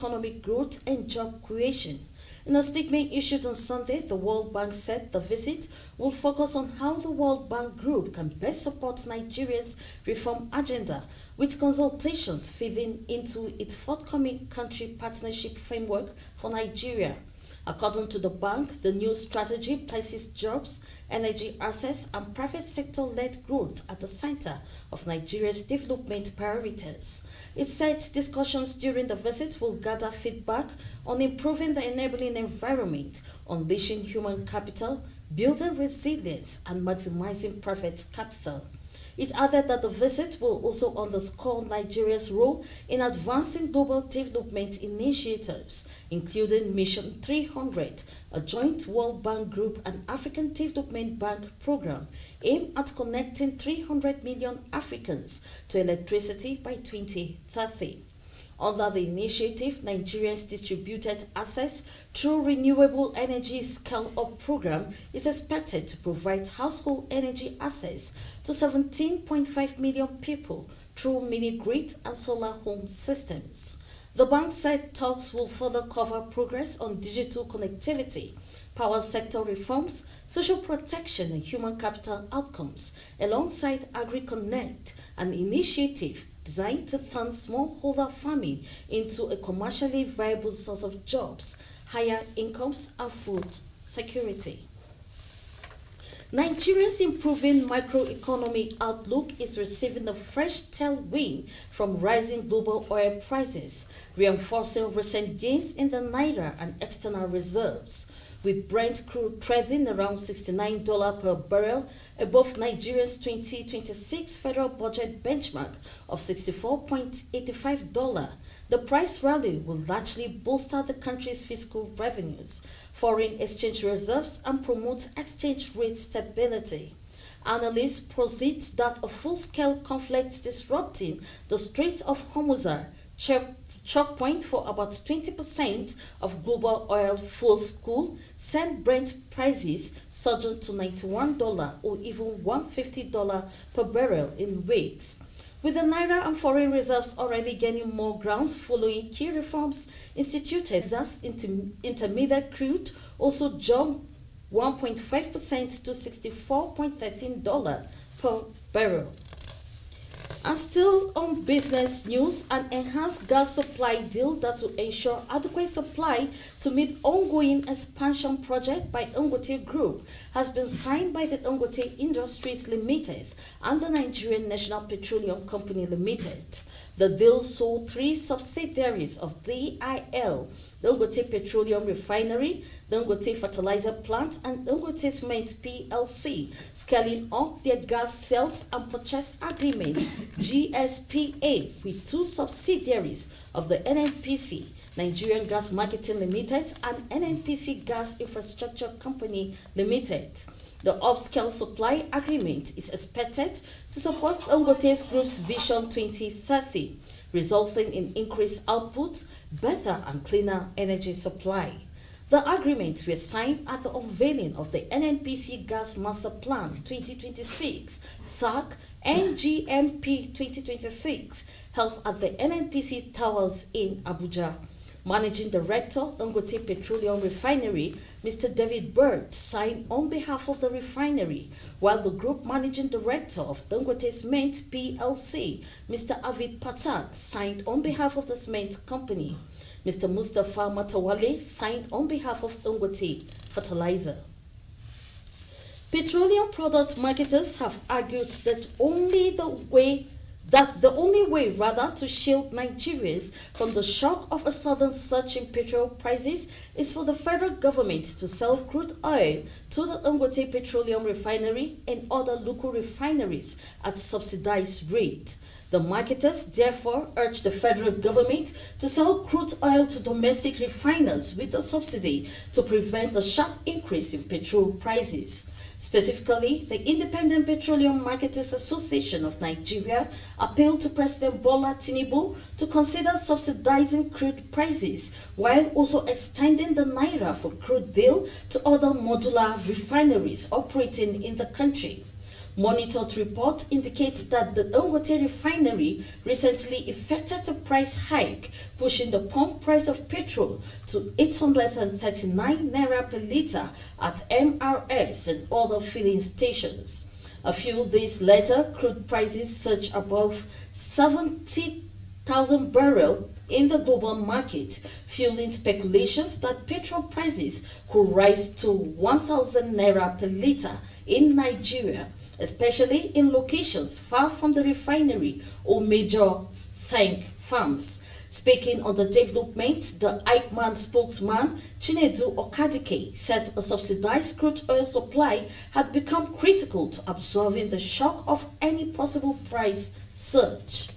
economic growth and job creation. In a statement issued on Sunday, the World Bank said the visit will focus on how the World Bank Group can best support Nigeria's reform agenda, with consultations feeding into its forthcoming country partnership framework for Nigeria. According to the bank, the new strategy places jobs, energy access, and private sector-led growth at the center of Nigeria's development priorities. It said discussions during the visit will gather feedback on improving the enabling environment, unleashing human capital, building resilience, and maximizing private capital. It added that the visit will also underscore Nigeria's role in advancing global development initiatives, including Mission 300, a joint World Bank Group and African Development Bank program aimed at connecting 300 million Africans to electricity by 2030. Under the initiative, Nigeria's distributed access through Renewable Energy Scale-Up program is expected to provide household energy access to 17.5 million people through mini-grid and solar home systems. The bank said talks will further cover progress on digital connectivity, power sector reforms, social protection and human capital outcomes, alongside AgriConnect, an initiative designed to turn smallholder farming into a commercially viable source of jobs, higher incomes, and food security. Nigeria's improving macroeconomic outlook is receiving a fresh tailwind from rising global oil prices, reinforcing recent gains in the naira and external reserves, with Brent crude trading around $69 per barrel above Nigeria's 2026 federal budget benchmark of $64.85. The price rally will largely bolster the country's fiscal revenues, foreign exchange reserves, and promote exchange rate stability. Analysts posit that a full-scale conflict disrupting the Strait of Hormuz, choke point for about 20% of global oil flows, could send Brent prices surging to $91 or even $150 per barrel in weeks. With the naira and foreign reserves already gaining more grounds following key reforms instituted, as intermediate crude also jumped 1.5% to $64.13 per barrel. And still on business news, an enhanced gas supply deal that will ensure adequate supply to meet ongoing expansion project by Dangote Group has been signed by the Dangote Industries Limited and the Nigerian National Petroleum Company Limited. The deal saw three subsidiaries of DIL, Dangote Petroleum Refinery, Dangote Fertilizer Plant, and Dangote Cement PLC, scaling up their gas sales and purchase agreement GSPA with two subsidiaries of the NNPC, Nigerian Gas Marketing Limited, and NNPC Gas Infrastructure Company Limited. The upscale supply agreement is expected to support Dangote Group's Vision 2030, resulting in increased output, better and cleaner energy supply. The agreements were signed at the unveiling of the NNPC Gas Master Plan 2026, THAC NGMP 2026, held at the NNPC Towers in Abuja. Managing Director, Dangote Petroleum Refinery, Mr. David Bird, signed on behalf of the refinery, while the Group Managing Director of Dangote Cement PLC, Mr. Avid Patak, signed on behalf of the cement company. Mr. Mustafa Matawale signed on behalf of Dangote Fertilizer. Petroleum product marketers have argued that the only way to shield Nigerians from the shock of a sudden surge in petrol prices is for the federal government to sell crude oil to the Dangote Petroleum Refinery and other local refineries at subsidized rate. The marketers therefore urge the federal government to sell crude oil to domestic refiners with a subsidy to prevent a sharp increase in petrol prices. Specifically, the Independent Petroleum Marketers Association of Nigeria appealed to President Bola Tinubu to consider subsidizing crude prices while also extending the naira for crude deal to other modular refineries operating in the country. Monitored report indicates that the Dangote refinery recently effected a price hike, pushing the pump price of petrol to 839 naira per litre at MRS and other filling stations. A few days later, crude prices surged above 70,000 barrels in the global market, fueling speculations that petrol prices could rise to 1,000 naira per litre in Nigeria, especially in locations far from the refinery or major tank farms. Speaking on the development, the Eichmann spokesman Chinedu Okadike said a subsidized crude oil supply had become critical to absorbing the shock of any possible price surge.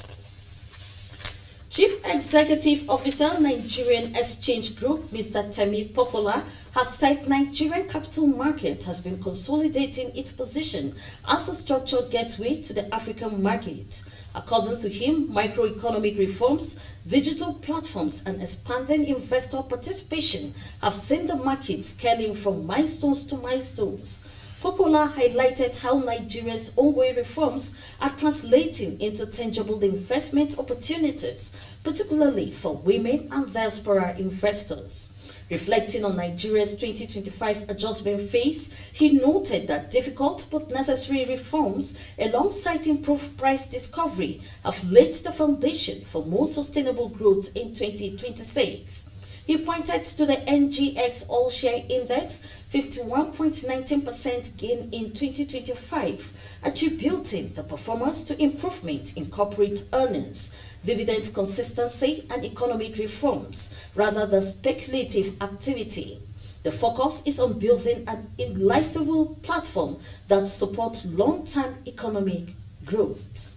Chief Executive Officer Nigerian Exchange Group Mr. Temi Popola has said Nigerian capital market has been consolidating its position as a structured gateway to the African market. According to him, microeconomic reforms, digital platforms, and expanding investor participation have seen the market scaling from milestones to milestones. Popola highlighted how Nigeria's ongoing reforms are translating into tangible investment opportunities, particularly for women and diaspora investors. Reflecting on Nigeria's 2025 adjustment phase, he noted that difficult but necessary reforms alongside improved price discovery have laid the foundation for more sustainable growth in 2026. He pointed to the NGX All Share Index 51.19% gain in 2025, attributing the performance to improvement in corporate earnings, dividend consistency, and economic reforms, rather than speculative activity. The focus is on building an invincible platform that supports long-term economic growth.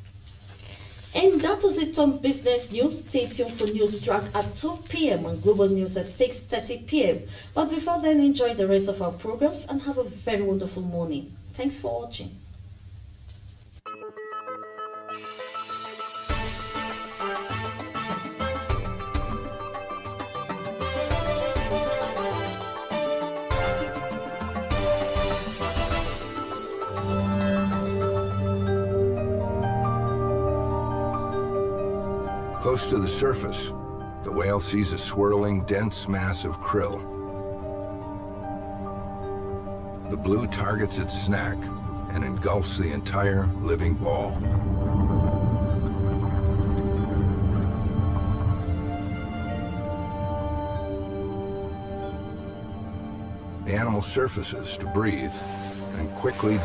And that is it on business news. Stay tuned for news track at 2 p.m. and global news at 6:30 p.m. But before then, enjoy the rest of our programs and have a very wonderful morning. Thanks for watching. Close to the surface, the whale sees a swirling, dense mass of krill. The blue targets its snack and engulfs the entire living ball. The animal surfaces to breathe and quickly